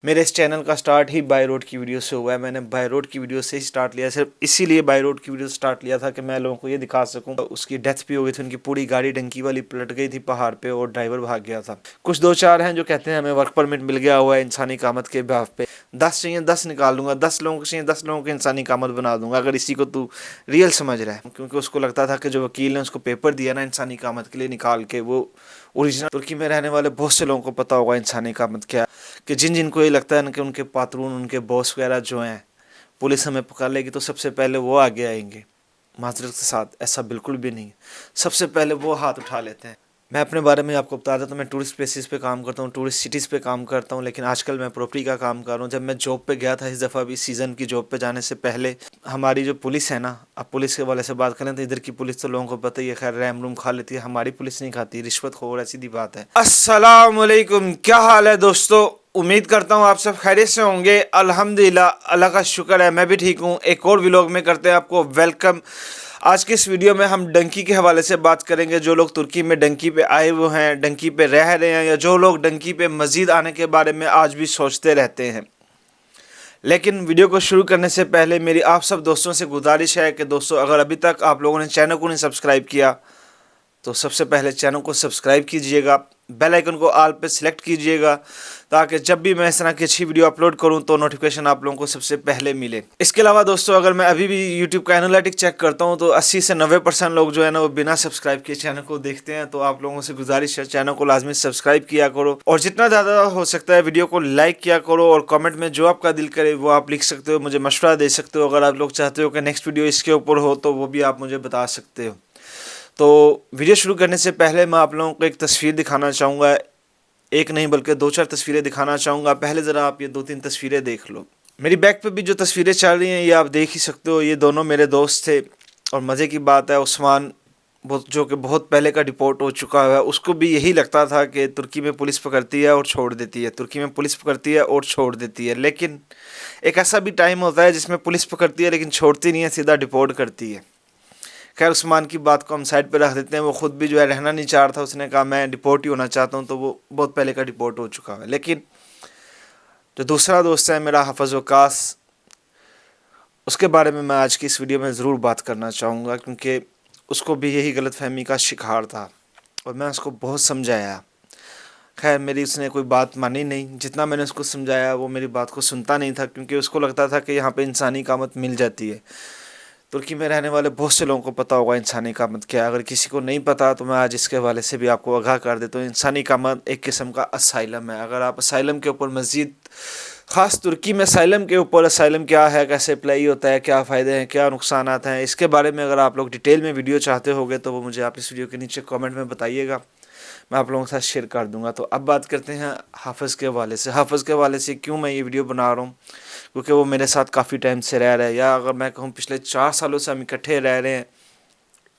मेरे इस चैनल का स्टार्ट ही बाय रोड की वीडियो से हुआ है। मैंने बाय रोड की वीडियो से ही स्टार्ट लिया, सिर्फ इसीलिए बाय रोड की वीडियो स्टार्ट लिया था कि मैं लोगों को ये दिखा सकूं। उसकी डेथ भी हो गई थी, उनकी पूरी गाड़ी डंकी वाली पलट गई थी पहाड़ पे और ड्राइवर भाग गया था। कुछ दो चार हैं जो कहते हैं हमें वर्क परमिट मिल गया हुआ है इंसानी कामत के बिहाफ पे। 10 चाहिए 10 निकाल दूंगा, 10 लोगों को चाहिए 10 लोगों को इंसानी कामत बना दूंगा, अगर इसी को तू रियल समझ रहा है। क्योंकि उसको लगता था कि जो वकील ने उसको पेपर दिया ना इंसानी कामत के लिए निकाल के, वो ओरिजिनल। तुर्की में रहने वाले बहुत से लोगों को पता होगा इंसानी कामत क्या, कि जिनको ये लगता है ना कि उनके पात्रून, उनके बॉस वगैरह जो हैं, पुलिस हमें पकड़ लेगी तो सबसे पहले वो आगे आएंगे। माजरत के साथ ऐसा बिल्कुल भी नहीं है, सबसे पहले वो हाथ उठा लेते हैं। मैं अपने बारे में आपको बता देता हूँ, मैं टूरिस्ट प्लेसेस पे काम करता हूँ, टूरिस्ट सिटीज़ पे काम करता हूँ, लेकिन आजकल मैं प्रॉपर्टी का काम कर रहा हूँ। जब मैं जॉब पे गया था इस दफ़ा भी, सीज़न की जॉब पे जाने से पहले, हमारी जो पुलिस है ना, अब पुलिस के वाले से बात करें तो इधर की पुलिस तो लोगों को पता ही है, खैर रैम रूम खा लेती है। हमारी पुलिस नहीं खाती, रिश्वतखोर है, सीधी बात है। अस्सलाम वालेकुम, क्या हाल है दोस्तों? उम्मीद करता हूँ आप सब खैरियत से होंगे। अल्हम्दुलिल्लाह, अल्लाह का शुक्र है, मैं भी ठीक हूँ। एक और व्लॉग में करते हैं आपको वेलकम। आज की इस वीडियो में हम डंकी के हवाले से बात करेंगे। जो लोग तुर्की में डंकी पे आए हुए हैं, डंकी पे रह रहे हैं, या जो लोग डंकी पे मज़ीद आने के बारे में आज भी सोचते रहते हैं। लेकिन वीडियो को शुरू करने से पहले मेरी आप सब दोस्तों से गुजारिश है कि दोस्तों, अगर अभी तक आप लोगों ने चैनल को नहीं सब्सक्राइब किया तो सबसे पहले चैनल को सब्सक्राइब कीजिएगा, बेल आइकन को ऑल पे सिलेक्ट कीजिएगा, ताकि जब भी मैं इस तरह की अच्छी वीडियो अपलोड करूं तो नोटिफिकेशन आप लोगों को सबसे पहले मिले। इसके अलावा दोस्तों, अगर मैं अभी भी यूट्यूब का एनालिटिक चेक करता हूं तो 80 से 90% लोग जो है ना वो बिना सब्सक्राइब किए चैनल को देखते हैं। तो आप लोगों से गुजारिश है, चैनल को लाजमी सब्सक्राइब किया करो, और जितना ज़्यादा हो सकता है वीडियो को लाइक किया करो, और कमेंट में जो आपका दिल करे वो आप लिख सकते हो, मुझे मशवरा दे सकते हो। अगर आप लोग चाहते हो कि नेक्स्ट वीडियो इसके ऊपर हो तो वो भी आप मुझे बता सकते हो। तो वीडियो शुरू करने से पहले मैं आप लोगों को एक तस्वीर दिखाना चाहूँगा, एक नहीं बल्कि 2-4 तस्वीरें दिखाना चाहूँगा। पहले ज़रा आप ये 2-3 तस्वीरें देख लो। मेरी बैक पे भी जो तस्वीरें चल रही हैं ये आप देख ही सकते हो, ये दोनों मेरे दोस्त थे। और मज़े की बात है, उस्मान जो कि बहुत पहले का डिपोर्ट हो चुका है, उसको भी यही लगता था कि तुर्की में पुलिस पकड़ती है और छोड़ देती है, तुर्की में पुलिस पकड़ती है और छोड़ देती है। लेकिन एक ऐसा भी टाइम होता है जिसमें पुलिस पकड़ती है लेकिन छोड़ती नहीं है, सीधा डिपोर्ट करती है। खैर, उस्मान की बात को हम साइड पे रख देते हैं। वो खुद भी जो है रहना नहीं चाह रहा था, उसने कहा मैं डिपोर्ट ही होना चाहता हूँ, तो वो बहुत पहले का डिपोर्ट हो चुका है। लेकिन जो दूसरा दोस्त है मेरा, हाफिज़ वकास, उसके बारे में मैं आज की इस वीडियो में ज़रूर बात करना चाहूँगा, क्योंकि उसको भी यही गलतफहमी का शिकार था और मैं उसको बहुत समझाया। खैर, मेरी उसने कोई बात मानी नहीं। जितना मैंने उसको समझाया वो मेरी बात को सुनता नहीं था, क्योंकि उसको लगता था कि यहाँ पे इंसानी कामत मिल जाती है। तुर्की में रहने वाले बहुत से लोगों को पता होगा इंसानी कामत क्या है। अगर किसी को नहीं पता तो मैं आज इसके हवाले से भी आपको आगाह कर देता हूँ। इंसानी कामत एक किस्म का असाइलम है। अगर आप असाइलम के ऊपर मज़ीद, ख़ास तुर्की में असाइलम के ऊपर, असाइलम क्या है, कैसे अप्लाई होता है, क्या फ़ायदे हैं, क्या नुकसान हैं, इसके बारे में अगर आप लोग डिटेल में वीडियो चाहते होगे तो वो मुझे आप इस वीडियो के नीचे कमेंट में बताइएगा, मैं आप लोगों के साथ शेयर कर दूंगा। तो अब बात करते हैं हाफिज़ के हवाले से। हाफिज़ के हवाले से क्यों मैं ये वीडियो बना रहा हूँ, क्योंकि वो मेरे साथ काफ़ी टाइम से रह रहा है, या अगर मैं कहूँ पिछले 4 सालों से हम इकट्ठे रह रहे हैं,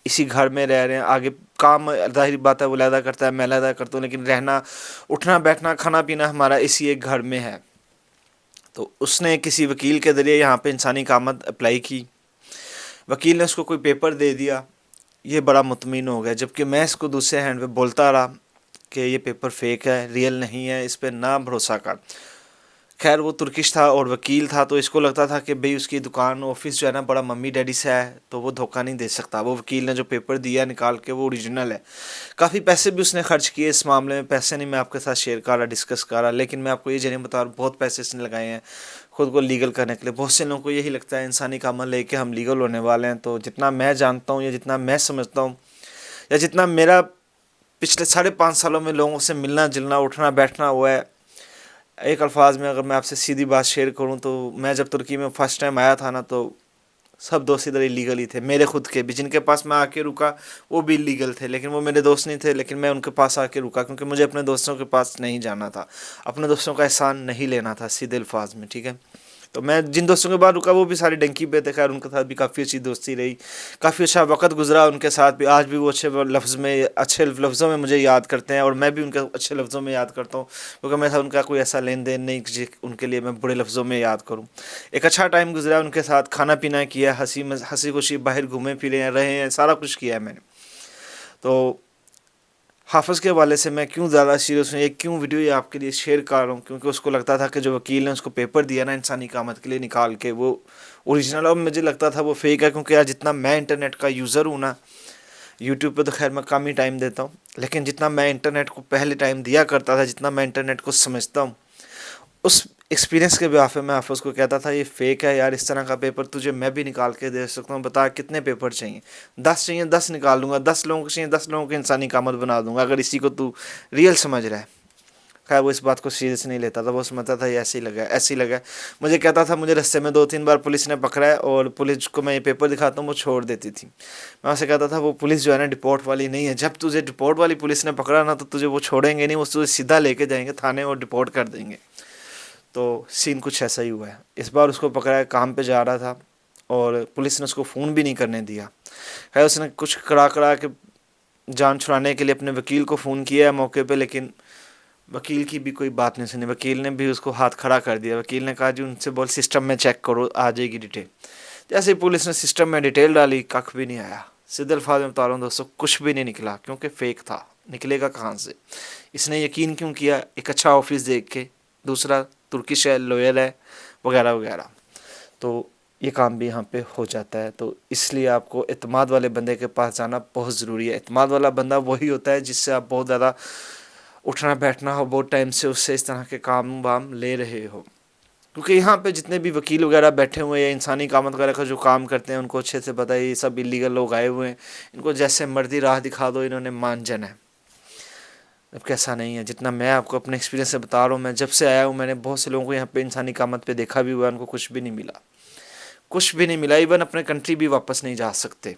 इसी घर में रह रहे हैं। आगे काम ज़ाहिर बात है वो अलहदा करता है, मैं अलहदा करता हूँ, लेकिन रहना, उठना बैठना, खाना पीना हमारा इसी एक घर में है। तो उसने किसी वकील के ज़रिए यहाँ पे इंसानी कामत अप्लाई की, वकील ने उसको कोई पेपर दे दिया, ये बड़ा मुतमिन हो गया। जबकि मैं इसको दूसरे हैंड पे बोलता रहा कि ये पेपर फेक है, रियल नहीं है, इस पर ना भरोसा कर। खैर, वो तुर्किश था और वकील था, तो इसको लगता था कि भाई उसकी दुकान, ऑफिस जो है ना बड़ा मम्मी डैडी से है, तो वो धोखा नहीं दे सकता। वो वकील ने जो पेपर दिया निकाल के, वो ओरिजिनल है। काफ़ी पैसे भी उसने खर्च किए इस मामले में। पैसे नहीं मैं आपके साथ शेयर कर रहा, डिस्कस कर रहा, लेकिन मैं आपको ये जरिए बता रहा हूँ, बहुत पैसे इसने लगाए हैं खुद को लीगल करने के लिए। बहुत से लोगों को यही लगता है इंसानी कामत लेके हम लीगल होने वाले हैं। तो जितना मैं जानता हूँ, या जितना मैं समझता हूँ, या जितना मेरा पिछले 5.5 सालों में लोगों से मिलना जुलना, उठना बैठना हुआ है, एक अल्फाज में अगर मैं आपसे सीधी बात शेयर करूं तो मैं जब तुर्की में फ़र्स्ट टाइम आया था ना, तो सब दोस्त इधर इलीगल ही थे। मेरे खुद के भी, जिनके पास मैं आके रुका वो भी इलीगल थे, लेकिन वो मेरे दोस्त नहीं थे, लेकिन मैं उनके पास आके रुका क्योंकि मुझे अपने दोस्तों के पास नहीं जाना था, अपने दोस्तों का एहसान नहीं लेना था, सीधे अल्फाज में, ठीक है। तो मैं जिन दोस्तों के बाद रुका वो भी सारे डंकी पे थे। खैर, उनके साथ भी काफ़ी अच्छी दोस्ती रही, काफ़ी अच्छा वक्त गुजरा उनके साथ भी। आज भी वो अच्छे लफ्ज़ों में मुझे याद करते हैं, और मैं भी उनके अच्छे लफ्ज़ों में याद करता हूँ, क्योंकि मेरे साथ उनका कोई ऐसा लेन देन नहीं कि उनके लिए मैं बुरे लफ्ज़ों में याद करूँ। एक अच्छा टाइम गुजरा उनके साथ, खाना पीना किया, हंसी खुशी बाहर घूमे फिरे हैं, रहे हैं, सारा कुछ किया है मैंने। तो حافظ کے حوالے سے میں کیوں زیادہ سیریس ہوں، یہ کیوں ویڈیو یہ آپ کے لیے شیئر کر رہا ہوں، کیونکہ اس کو لگتا تھا کہ جو وکیل نے اس کو پیپر دیا نا انسانی قامت کے لیے نکال کے، وہ اوریجنل، اور مجھے لگتا تھا وہ فیک ہے، کیونکہ آج جتنا میں انٹرنیٹ کا یوزر ہوں نا، یوٹیوب پہ تو خیر میں کم ہی ٹائم دیتا ہوں، لیکن جتنا میں انٹرنیٹ کو پہلے ٹائم دیا کرتا تھا، جتنا میں انٹرنیٹ کو سمجھتا ہوں، اس ایکسپیرینس کے بیاف میں حافظ کو کہتا تھا یہ فیک ہے یار، اس طرح کا پیپر تجھے میں بھی نکال کے دے سکتا ہوں، بتا کتنے پیپر چاہیے، 10 چاہیے 10 نکال دوں گا، 10 لوگوں کو چاہیے 10 لوگوں کو انسانی قامت بنا دوں گا، اگر اسی کو تو ریئل سمجھ رہا ہے۔ خیر وہ اس بات کو سیریس نہیں لیتا تھا، وہ سمجھتا تھا یہ ایسے ہی لگا ہے، ایسے ہی لگا ہے۔ مجھے کہتا تھا مجھے رستے میں 2-3 بار پولیس نے پکڑا ہے، اور پولیس کو میں یہ پیپر دکھاتا ہوں وہ چھوڑ دیتی تھی۔ میں اسے کہتا تھا وہ پولیس جو ہے نا ڈپورٹ والی نہیں ہے، جب تجھے ڈپورٹ والی پولیس نے پکڑا نا تو تجھے وہ چھوڑیں گے نہیں، وہ تجھے سیدھا لے کے جائیں گے تھانے اور ڈپورٹ کر دیں گے۔ تو سین کچھ ایسا ہی ہوا ہے، اس بار اس کو پکڑا ہے، کام پہ جا رہا تھا اور پولیس نے اس کو فون بھی نہیں کرنے دیا۔ خیر اس نے کچھ کڑا کے جان چھڑانے کے لیے اپنے وکیل کو فون کیا ہے موقع پہ، لیکن وکیل کی بھی کوئی بات نہیں سنی، وکیل نے بھی اس کو ہاتھ کھڑا کر دیا۔ وکیل نے کہا جی ان سے بول سسٹم میں چیک کرو، آ جائے گی ڈیٹیل۔ جیسے ہی پولیس نے سسٹم میں ڈیٹیل ڈالی، ککھ بھی نہیں آیا۔ سیدھے الفاظ میں بتا رہا ہوں دوستوں، کچھ بھی نہیں نکلا، کیونکہ فیک تھا، نکلے گا کہاں سے؟ اس نے یقین کیوں کیا؟ ایک اچھا آفس دیکھ کے، دوسرا ترکش ہے، لوئل ہے، وغیرہ وغیرہ۔ تو یہ کام بھی یہاں پہ ہو جاتا ہے۔ تو اس لیے آپ کو اعتماد والے بندے کے پاس جانا بہت ضروری ہے۔ اعتماد والا بندہ وہی ہوتا ہے جس سے آپ بہت زیادہ اٹھنا بیٹھنا ہو، بہت ٹائم سے اس سے اس طرح کے کام وام لے رہے ہو، کیونکہ یہاں پہ جتنے بھی وکیل وغیرہ بیٹھے ہوئے ہیں، انسانی قامت وغیرہ کا جو کام کرتے ہیں، ان کو اچھے سے پتہ ہے یہ سب ایلیگل لوگ آئے ہوئے ہیں، ان کو جیسے مرضی راہ دکھا دو، انہوں نے مان جانا ہے۔ اب کیسا نہیں ہے، جتنا میں آپ کو اپنے ایکسپیرینس سے بتا رہا ہوں، میں جب سے آیا ہوں میں نے بہت سے لوگوں کو یہاں پہ انسانی قامت پہ دیکھا بھی ہوا ہے، ان کو کچھ بھی نہیں ملا، کچھ بھی نہیں ملا، ایون اپنے کنٹری بھی واپس نہیں جا سکتے۔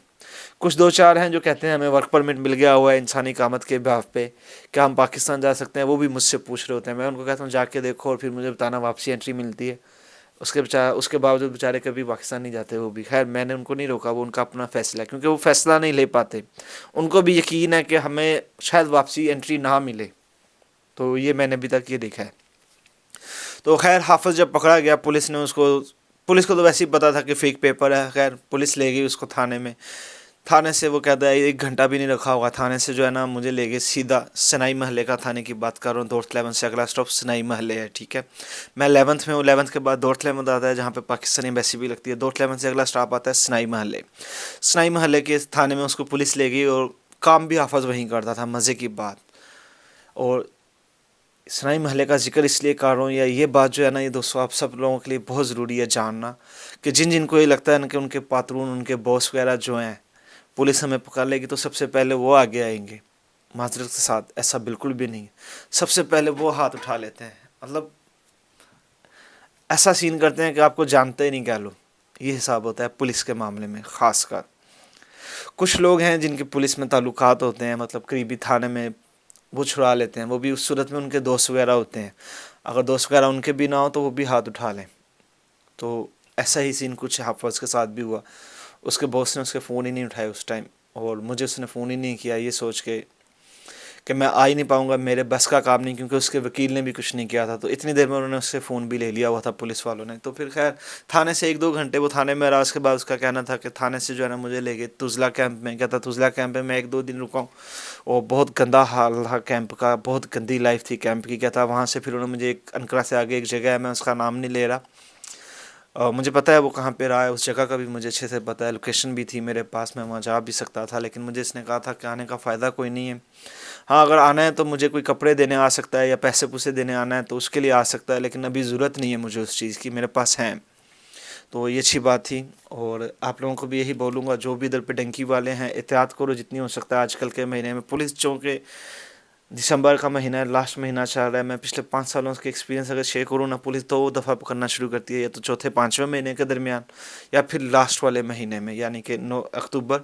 کچھ 2-4 ہیں جو کہتے ہیں ہمیں ورک پرمٹ مل گیا ہوا ہے انسانی قامت کے بحاف پہ، کیا ہم پاکستان جا سکتے ہیں؟ وہ بھی مجھ سے پوچھ رہے ہوتے ہیں، میں ان کو کہتا ہوں جا کے دیکھو اور پھر مجھے بتانا واپسی انٹری ملتی ہے۔ اس کے باوجود بیچارے کبھی پاکستان نہیں جاتے وہ بھی۔ خیر میں نے ان کو نہیں روکا، وہ ان کا اپنا فیصلہ ہے، کیونکہ وہ فیصلہ نہیں لے پاتے، ان کو بھی یقین ہے کہ ہمیں شاید واپسی انٹری نہ ملے، تو یہ میں نے ابھی تک یہ دیکھا ہے۔ تو خیر حافظ جب پکڑا گیا، پولیس کو تو ویسے ہی پتا تھا کہ فیک پیپر ہے۔ خیر پولیس لے گئی اس کو تھانے میں، تھانے سے وہ کہتا ہے 1 گھنٹہ بھی نہیں رکھا ہوگا، تھانے سے جو ہے نا مجھے لے گئے سیدھا سنائی محلے کا، تھانے کی بات کر رہا ہوں، دورت 11 سے اگلا اسٹاپ سنائی محلے ہے، ٹھیک ہے۔ میں 11th میں ہوں، 11th کے بعد دورت 11 آتا ہے جہاں پہ پاکستانی ایمبیسی بھی لگتی ہے، دورت 11 سے اگلا اسٹاپ آتا ہے سنائی محلے۔ سنائی محلے کے تھانے میں اس کو پولیس لے گئی، اور کام بھی حافظ وہیں کرتا تھا، مزے کی بات۔ اور سنائی محلے کا ذکر اس لیے کر رہا ہوں، یا یہ بات جو ہے نا یہ دوستو آپ سب لوگوں کے لیے بہت ضروری ہے جاننا، کہ جن کو یہ لگتا ہے نا کہ ان کے پاترون، ان کے باس وغیرہ جو ہیں پولیس ہمیں پکڑ لے گی تو سب سے پہلے وہ آگے آئیں گے، معذرت کے ساتھ ایسا بالکل بھی نہیں ہے، سب سے پہلے وہ ہاتھ اٹھا لیتے ہیں، مطلب ایسا سین کرتے ہیں کہ آپ کو جانتے ہی نہیں کہہ لو، یہ حساب ہوتا ہے پولیس کے معاملے میں۔ خاص کر کچھ لوگ ہیں جن کے پولیس میں تعلقات ہوتے ہیں، مطلب قریبی تھانے میں، وہ چھڑا لیتے ہیں، وہ بھی اس صورت میں ان کے دوست وغیرہ ہوتے ہیں، اگر دوست وغیرہ ان کے بھی نہ ہو تو وہ بھی ہاتھ اٹھا لیں۔ تو ایسا ہی سین کچھ حافظ کے ساتھ بھی ہوا، اس کے باس نے اس کے فون ہی نہیں اٹھائے اس ٹائم، اور مجھے اس نے فون ہی نہیں کیا، یہ سوچ کے کہ میں آ ہی نہیں پاؤں گا، میرے بس کا کام نہیں، کیونکہ اس کے وکیل نے بھی کچھ نہیں کیا تھا، تو اتنی دیر میں انہوں نے اس سے فون بھی لے لیا ہوا تھا پولیس والوں نے۔ تو پھر خیر تھانے سے 1-2 گھنٹے وہ تھانے میں رہا، اس کے بعد اس کا کہنا تھا کہ تھانے سے جو ہے نا مجھے لے گئے تزلا کیمپ میں، کہتا تزلا کیمپ میں 1-2 دن رکا ہوں، اور بہت گندا حال تھا کیمپ کا، بہت گندی لائف تھی کیمپ کی، کہتا وہاں سے پھر انہوں نے مجھے انقرہ سے آگے ایک جگہ ہے، میں اس کا نام نہیں لے رہا، مجھے پتہ ہے وہ کہاں پہ رہا ہے، اس جگہ کا بھی مجھے اچھے سے پتہ ہے، لوکیشن بھی تھی میرے پاس، میں وہاں جا بھی سکتا تھا، لیکن مجھے اس نے کہا تھا کہ آنے کا فائدہ کوئی نہیں ہے، ہاں اگر آنا ہے تو مجھے کوئی کپڑے دینے آ سکتا ہے یا پیسے پوسے دینے آنا ہے تو اس کے لیے آ سکتا ہے، لیکن ابھی ضرورت نہیں ہے مجھے اس چیز کی، میرے پاس ہیں۔ تو یہ اچھی بات تھی، اور آپ لوگوں کو بھی یہی بولوں گا جو بھی ادھر پہ ڈنکی والے ہیں، احتیاط کرو جتنی ہو سکتا ہے آج کل کے مہینے میں۔ پولیس چونکہ دسمبر کا مہینہ ہے، لاسٹ مہینہ چل رہا ہے، میں پچھلے 5 سالوں کے ایکسپیرینس اگر شیئر کروں نا، پولیس 2 دفعہ پکڑنا شروع کرتی ہے، یا تو چوتھے 5ویں مہینے کے درمیان، یا پھر لاسٹ والے مہینے میں، یعنی کہ نومبر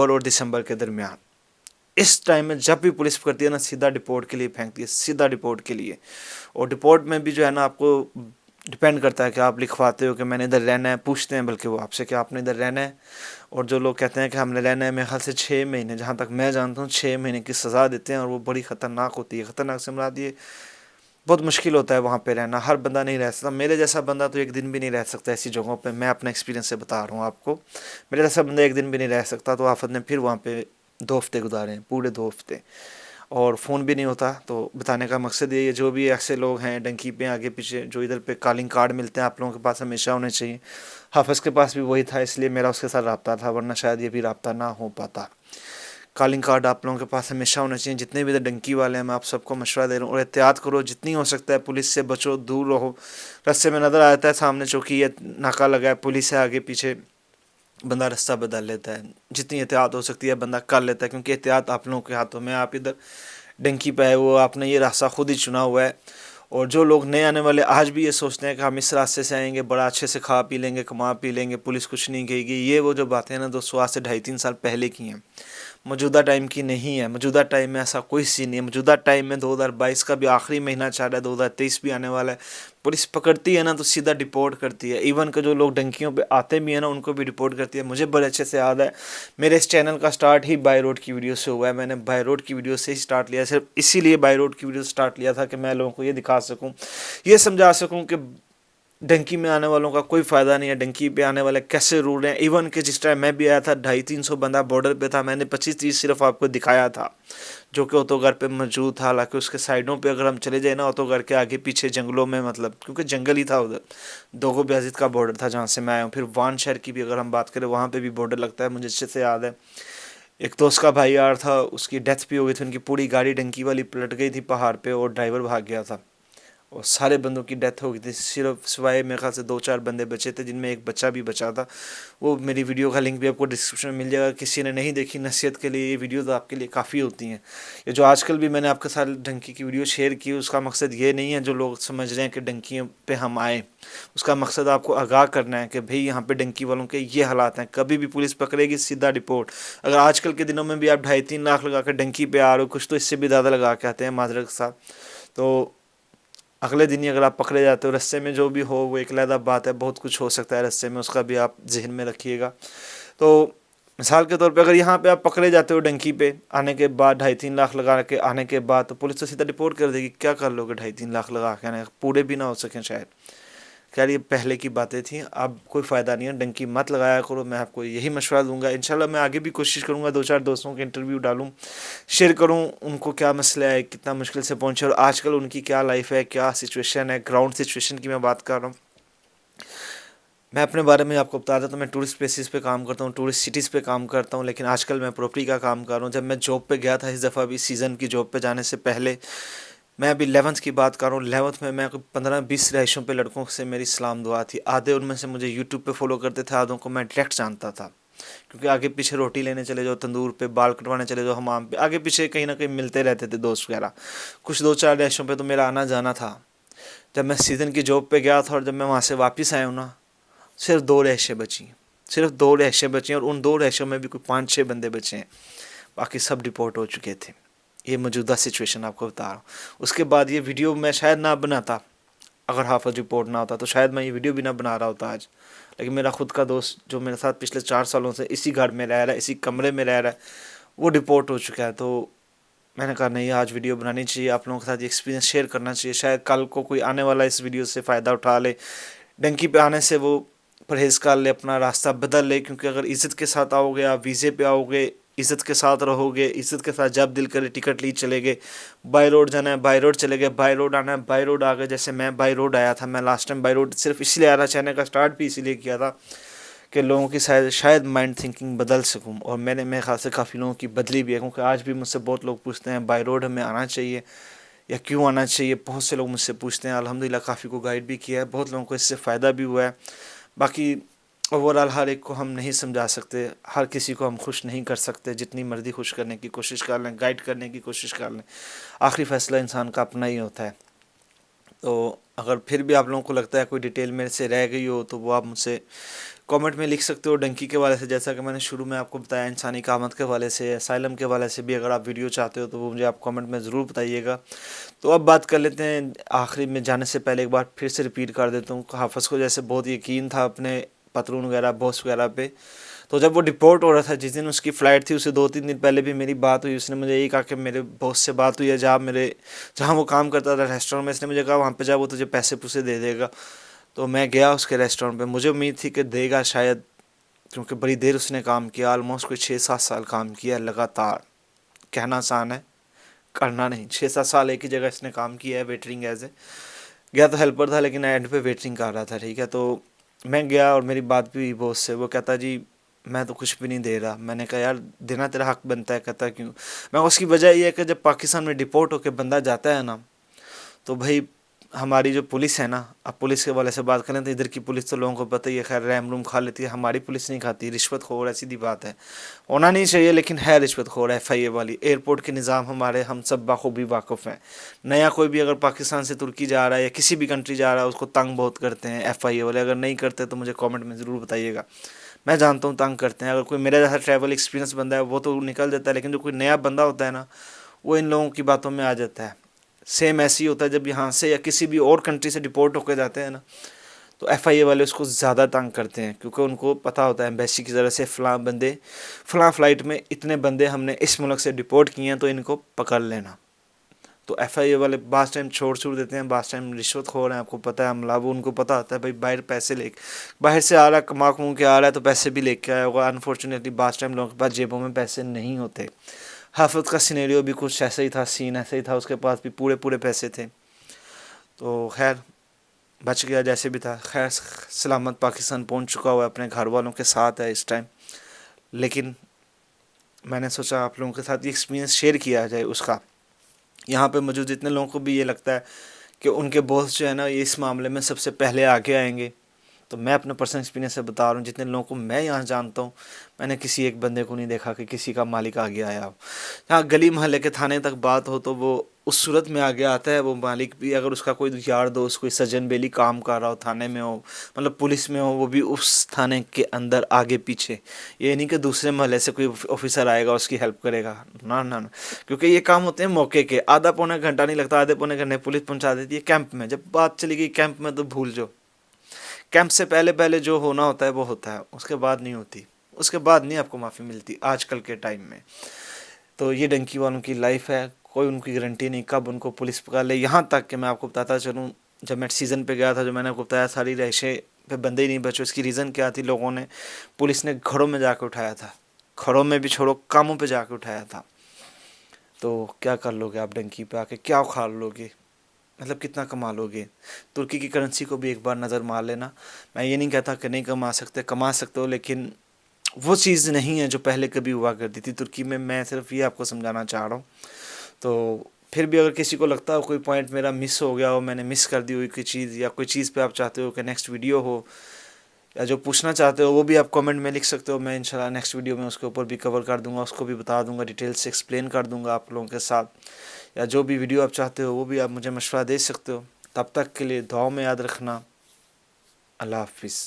اور دسمبر کے درمیان۔ اس ٹائم میں جب بھی پولیس پکڑتی ہے نا، سیدھا ڈپورٹ کے لیے پھینکتی ہے، سیدھا ڈپورٹ کے لیے۔ اور ڈپورٹ میں بھی جو ہے نا آپ کو ڈپینڈ کرتا ہے کہ آپ لکھواتے ہو کہ میں نے ادھر رہنا ہے، پوچھتے ہیں بلکہ وہ آپ سے کہ آپ نے ادھر رہنا ہے، اور جو لوگ کہتے ہیں کہ ہم نے رہنا ہے، میرے خیال سے 6 مہینے، جہاں تک میں جانتا ہوں 6 مہینے کی سزا دیتے ہیں، اور وہ بڑی خطرناک ہوتی ہے۔ خطرناک سے مراد یہ بہت مشکل ہوتا ہے وہاں پہ رہنا، ہر بندہ نہیں رہ سکتا، میرے جیسا بندہ تو 1 دن بھی نہیں رہ سکتا ایسی جگہوں پہ، میں اپنا ایکسپیرینس سے بتا رہا ہوں آپ کو، میرے جیسا بندہ 1 دن بھی نہیں رہ سکتا، تو آفت نے پھر وہاں پہ 2 हफ्ते गुजारे हैं, पूरे 2 हफ्ते, और फ़ोन भी नहीं होता। तो बताने का मकसद ये है, जो भी ऐसे लोग हैं डंकी पे आगे पीछे, जो इधर पे कॉलिंग कार्ड मिलते हैं, आप लोगों के पास हमेशा होने चाहिए। हाफिज़ के पास भी वही था, इसलिए मेरा उसके साथ रब्ता था, वरना शायद ये भी रब्ता ना हो पाता। कॉलिंग कार्ड आप लोगों के पास हमेशा होना चाहिए। जितने भी इधर डंकी वाले हैं, मैं आप सबको मशवरा दे रहा हूँ, और एहतियात करो जितनी हो सकता है, पुलिस से बचो, दूर रहो। रास्ते में नज़र आता है सामने चौकी है, नाका लगा है, पुलिस है आगे पीछे, बंदा रास्ता बदल लेता है। जितनी एहतियात हो सकती है बंदा कर लेता है, क्योंकि एहतियात आप लोगों के हाथों में। आप इधर डंकी पे है, वो आपने ये रास्ता खुद ही चुना हुआ है। और जो लोग नए आने वाले आज भी ये सोचते हैं कि हम इस रास्ते से आएंगे, बड़ा अच्छे से खा पी लेंगे, कमा पी लेंगे, पुलिस कुछ नहीं कहेगी, ये वो जो बातें हैं ना दोस्तों, आज से 2.5-3 साल पहले की हैं, मौजूदा टाइम की नहीं है। मौजूदा टाइम में ऐसा कोई सीन नहीं है। मौजूदा टाइम में 2022 का भी आखिरी महीना चल रहा है, 2023 भी आने वाला है। पुलिस पकड़ती है ना तो सीधा डिपोर्ट करती है। इवन के जो लोग डंकियों पे आते भी हैं ना, उनको भी डिपोर्ट करती है। मुझे बड़े अच्छे से याद है, मेरे इस चैनल का स्टार्ट ही बाय रोड की वीडियो से हुआ है। मैंने बाय रोड की वीडियो से ही स्टार्ट लिया, सिर्फ इसीलिए बाय रोड की वीडियो स्टार्ट लिया था कि मैं लोगों को ये दिखा सकूँ, ये समझा सकूँ कि डंकी में आने वालों का कोई फ़ायदा नहीं है। डंकी पे आने वाले कैसे रूल रहे हैं। इवन कि जिस टाइम मैं भी आया था, 250-300 बंदा बॉर्डर पे था, मैंने 25-30 सिर्फ आपको दिखाया था, जो कि ऑटोगर पे मौजूद था। हालांकि उसके साइडों पे अगर हम चले जाए ना, ऑटोगर के आगे पीछे जंगलों में, मतलब क्योंकि जंगल ही था उधर, दोगो बेयाजिद का बॉर्डर था जहाँ से मैं आया हूँ। फिर वान शहर की भी अगर हम बात करें, वहाँ पर भी बॉर्डर लगता है, मुझे अच्छे से याद है। एक दोस्त का भाई यार था, उसकी डेथ भी हो गई थी, उनकी पूरी गाड़ी डंकी वाली पलट गई थी पहाड़ पे, और ड्राइवर भाग गया था, और सारे बंदों की डेथ हो गई थी। सिर्फ सिवाय मेरे ख्याल से 2-4 बंदे बचे थे, जिनमें एक बच्चा भी बचा था। वो मेरी वीडियो का लिंक भी आपको डिस्क्रिप्शन में मिल जाएगा। किसी ने नहीं देखी, नसीहत के लिए ये वीडियो तो आपके लिए काफ़ी होती हैं। ये जो आजकल भी मैंने आपके साथ डंकी की वीडियो शेयर की, उसका मकसद ये नहीं है जो लोग समझ रहे हैं कि डंकियों पे हम आए। उसका मकसद आपको आगाह करना है कि भाई यहाँ पे डंकी वालों के ये हालात हैं, कभी भी पुलिस पकड़ेगी सीधा रिपोर्ट। अगर आजकल के दिनों में भी आप 2.5-3 लाख लगा कर डंकी पे आ रहे हो, कुछ तो इससे भी ज़्यादा लगा के आते हैं माजरत के साथ, तो अगले दिन ही अगर आप पकड़े जाते हो, रास्ते में जो भी हो वो एक अलग बात है, बहुत कुछ हो सकता है रास्ते में, उसका भी आप जहन में रखिएगा। तो मिसाल के तौर पे अगर यहाँ पे आप पकड़े जाते हो डंकी पे आने के बाद, 2.5-3 लाख लगा के आने के बाद, तो पुलिस तो सीधा रिपोर्ट कर देगी। क्या कर लोगे 2.5-3 लाख लगा के आने, पूरे भी ना हो सकें शायद। खैर ये पहले की बातें थी, अब कोई फ़ायदा नहीं है, डंकी मत लगाया करो। मैं आपको यही मशवरा दूंगा। इंशाल्लाह मैं आगे भी कोशिश करूंगा 2-4 दोस्तों के इंटरव्यू डालूं, शेयर करूं उनको क्या मसला है, कितना मुश्किल से पहुंचे, और आजकल उनकी क्या लाइफ है, क्या सिचुएशन है, ग्राउंड सिचुएशन की मैं बात कर रहा हूँ। मैं अपने बारे में आपको बता देता हूँ, मैं टूरिस्ट प्लेसेस पे काम करता हूँ, टूरिस्ट सिटीज़ पे काम करता हूँ, लेकिन आजकल मैं प्रॉपर्टी का काम कर रहा हूँ। जब मैं जॉब पे गया था इस दफ़ा भी, सीज़न की जॉब पे जाने से पहले, मैं अभी 11th की बात कर रहा हूँ, 11th में मैं 15-20 रहायशों पे लड़कों से मेरी सलाम दुआ थी। आधे उनमें से मुझे यूट्यूब पे फॉलो करते थे, आधों को मैं डायरेक्ट जानता था, क्योंकि आगे पीछे रोटी लेने चले जाओ तंदूर पे, बाल कटवाने चले जाओ हमाम पे, आगे पीछे कहीं ना कहीं मिलते रहते थे दोस्त वगैरह। कुछ 2-4 रहायशों पे तो मेरा आना जाना था। जब मैं सीज़न की जॉब पे गया था और जब मैं वहाँ से वापस आया हूँ ना, सिर्फ 2 रहायशें बची, सिर्फ 2 रहायशें बची हैं, और उन 2 रहायशों में भी कोई 5-6 बंदे बचे हैं, बाकी सब डिपोर्ट हो चुके थे। ये मौजूदा सिचुएशन आपको बता रहा हूँ। उसके बाद ये वीडियो मैं शायद ना बनाता, अगर हाफिज़ रिपोर्ट ना होता तो शायद मैं ये वीडियो भी ना बना रहा होता आज। लेकिन मेरा खुद का दोस्त जो मेरे साथ पिछले 4 सालों से इसी घर में रह रहा है, इसी कमरे में रह रहा है, वो डिपोर्ट हो चुका है। तो मैंने कहा नहीं, आज वीडियो बनानी चाहिए, आप लोगों के साथ ये एक्सपीरियंस शेयर करना चाहिए। शायद कल को कोई आने वाला इस वीडियो से फ़ायदा उठा ले, डंकी पे आने से वो परहेज़ कर ले, अपना रास्ता बदल ले। क्योंकि अगर इज़्ज़त के साथ आओगे, आप वीज़े पे आओगे, इज़्ज़त के साथ रहोगे, इज़्ज़त के साथ जब दिल करे टिकट ली चले गए, बाई रोड जाना है बाई रोड चले गए, बाई रोड आना है बाई रोड आ गए। जैसे मैं बाई रोड आया था, मैं लास्ट टाइम बाई रोड सिर्फ इसलिए आ रहा, चैनल का स्टार्ट भी इसीलिए किया था कि लोगों की शायद माइंड थिंकिंग बदल सकूं, और मैंने मेरे ख्याल से काफ़ी लोगों की बदली भी है। क्योंकि आज भी मुझसे बहुत लोग पूछते हैं बाई रोड हमें आना चाहिए या क्यों आना चाहिए, बहुत से लोग मुझसे पूछते हैं। अल्हम्दुलिल्लाह काफ़ी को गाइड भी किया है, बहुत लोगों को इससे फ़ायदा भी हुआ है। बाकी ओवरऑल हर एक को हम नहीं समझा सकते, हर किसी को हम खुश नहीं कर सकते। जितनी मर्ज़ी खुश करने की कोशिश कर लें, गाइड करने की कोशिश कर लें, आखिरी फ़ैसला इंसान का अपना ही होता है। तो अगर फिर भी आप लोगों को लगता है कोई डिटेल मेरे से रह गई हो, तो वो आप मुझसे कमेंट में लिख सकते हो। डंकी के वाले से, जैसा कि मैंने शुरू में आपको बताया, इंसानी कामत के वाले से, असाइलम के वाले से भी अगर आप वीडियो चाहते हो तो वो मुझे आप कमेंट में ज़रूर बताइएगा। तो अब बात कर लेते हैं, आखिरी में जाने से पहले एक बार फिर से रिपीट कर देता हूँ। हाफिज़ को जैसे बहुत यकीन था अपने पतलून वगैरह, बॉस वगैरह पे, तो जब वो डिपोर्ट हो रहा था, जिस दिन उसकी फ़्लाइट थी, उससे 2-3 दिन पहले भी मेरी बात हुई। उसने मुझे यही कहा कि मेरे बॉस से बात हुई है, जहाँ वो काम करता था रेस्टोरेंट में, इसने मुझे कहा वहाँ पे जा, वो तुझे पैसे पूसे दे देगा। तो मैं गया उसके रेस्टोरेंट पे, मुझे उम्मीद थी कि देगा शायद, کیونکہ بڑی دیر اس نے کام کیا، آلموسٹ کوئی 6-7 سال کام کیا لگاتار. کہنا آسان ہے، کرنا نہیں. 6-7 سال ایک ہی جگہ اس نے کام کیا ہے ویٹرنگ ایز اے. گیا تو ہیلپر تھا لیکن اینڈ پہ ویٹرنگ کر رہا تھا. ٹھیک ہے، تو میں گیا اور میری بات بھی ہوئی باس سے. وہ کہتا جی میں تو کچھ بھی نہیں دے رہا. میں نے کہا یار دینا تیرا حق بنتا ہے. کہتا کیوں؟ میں اس کی وجہ یہ ہے کہ جب پاکستان میں ڈپورٹ ہو کے بندہ جاتا ہے نا، تو بھائی ہماری جو پولیس ہے نا، اب پولیس کے والے سے بات کریں تو ادھر کی پولیس تو لوگوں کو پتہ ہی ہے، خیر ریم روم کھا لیتی ہے. ہماری پولیس نہیں کھاتی، رشوت خور ہے، سیدھی بات ہے. ہونا نہیں چاہیے لیکن ہے رشوت خور ہے. FIA والی ایئرپورٹ کے نظام ہمارے ہم سب بخوبی واقف ہیں. نیا کوئی بھی اگر پاکستان سے ترکی جا رہا ہے یا کسی بھی کنٹری جا رہا ہے اس کو تنگ بہت کرتے ہیں FIA والے. اگر نہیں کرتے تو مجھے کامنٹ میں ضرور بتائیے گا. میں جانتا ہوں تنگ کرتے ہیں. اگر کوئی میرا جیسا ٹریول ایکسپیرینس بندہ ہے وہ تو نکل جاتا ہے، لیکن جو کوئی نیا بندہ ہوتا ہے نا وہ ان لوگوں کی باتوں میں آ جاتا ہے. سیم ایسے ہی ہوتا ہے جب یہاں سے یا کسی بھی اور کنٹری سے ڈپورٹ ہو کے جاتے ہیں نا، تو FIA والے اس کو زیادہ تنگ کرتے ہیں، کیونکہ ان کو پتہ ہوتا ہے ایمبیسی کی ذرا سے فلاں فلائٹ میں اتنے بندے ہم نے اس ملک سے ڈپورٹ کیے ہیں تو ان کو پکڑ لینا. تو FIA والے بعض ٹائم چھوڑ دیتے ہیں، بعض ٹائم رشوت خور ہیں. آپ کو پتہ ہے عملہ، وہ ان کو پتہ ہوتا ہے بھائی باہر پیسے باہر سے آ رہا ہے، کما کے آ رہا ہے تو پیسے بھی لے کے آیا ہوگا. انفارچونیٹلی بعض ٹائم لوگوں کے پاس جیبوں میں پیسے نہیں ہوتے. حافظ کا سینیریو بھی کچھ ایسا ہی تھا، سین ایسا ہی تھا. اس کے پاس بھی پورے پیسے تھے، تو خیر بچ گیا جیسے بھی تھا. خیر سلامت پاکستان پہنچ چکا ہوا ہے، اپنے گھر والوں کے ساتھ ہے اس ٹائم. لیکن میں نے سوچا آپ لوگوں کے ساتھ یہ ایکسپیرینس شیئر کیا جائے اس کا. یہاں پہ موجود جتنے لوگوں کو بھی یہ لگتا ہے کہ ان کے باس جو ہے نا یہ اس معاملے میں سب سے پہلے آگے آئیں گے، تو میں اپنے پرسنل ایکسپیرینس سے بتا رہا ہوں. جتنے لوگوں کو میں یہاں جانتا ہوں، میں نے کسی ایک بندے کو نہیں دیکھا کہ کسی کا مالک آگے آیا ہو. یہاں گلی محلے کے تھانے تک بات ہو تو وہ اس صورت میں آگے آتا ہے وہ مالک بھی. اگر اس کا کوئی یار دوست کوئی سجن بیلی کام کر رہا ہو تھانے میں ہو، مطلب پولیس میں ہو، وہ بھی اس تھانے کے اندر آگے پیچھے. یہ نہیں کہ دوسرے محلے سے کوئی آفیسر آئے گا اس کی ہیلپ کرے گا، نہ. کیونکہ یہ کام ہوتے ہیں موقع کے. آدھا پونا گھنٹہ نہیں لگتا، آدھے پونے گھنٹے پولیس پہنچا دیتی ہے کیمپ میں. جب بات چلی گئی کیمپ میں تو بھول جاؤ. کیمپ سے پہلے جو ہونا ہوتا ہے وہ ہوتا ہے، اس کے بعد نہیں ہوتی. اس کے بعد نہیں آپ کو معافی ملتی آج کل کے ٹائم میں. تو یہ ڈنکی والوں کی لائف ہے، کوئی ان کی گارنٹی نہیں کب ان کو پولیس پکڑ لے. یہاں تک کہ میں آپ کو بتاتا چلوں، جب میں سیزن پہ گیا تھا، جو میں نے آپ کو بتایا ساری رہائشیں پہ بندے ہی نہیں بچے. اس کی ریزن کیا تھی؟ لوگوں نے، پولیس نے گھروں میں جا کے اٹھایا تھا. گھروں میں بھی چھوڑو، کاموں پہ جا کے اٹھایا تھا. تو کیا کر لو گے آپ ڈنکی پہ آ کے؟ کیا اکھاڑ لو گے؟ مطلب کتنا کما لو گے؟ ترکی کی کرنسی کو بھی ایک بار نظر مار لینا. میں یہ نہیں کہتا کہ نہیں کما سکتے ہو، لیکن وہ چیز نہیں ہے جو پہلے کبھی ہوا کرتی تھی ترکی میں. میں صرف یہ آپ کو سمجھانا چاہ رہا ہوں. تو پھر بھی اگر کسی کو لگتا ہو کوئی پوائنٹ میرا مس ہو گیا ہو، میں نے مس کر دی ہوئی کوئی چیز، یا کوئی چیز پہ آپ چاہتے ہو کہ نیکسٹ ویڈیو ہو، یا جو پوچھنا چاہتے ہو وہ بھی آپ کامنٹ میں لکھ سکتے ہو. میں انشاءاللہ نیکسٹ ویڈیو میں اس کے اوپر بھی کور کر دوں گا، اس کو بھی بتا دوں گا، ڈیٹیل سے ایکسپلین کر دوں گا آپ لوگوں کے ساتھ. یا جو بھی ویڈیو آپ چاہتے ہو وہ بھی آپ مجھے مشورہ دے سکتے ہو. تب تک کے لیے دعاؤں میں یاد رکھنا. اللہ حافظ.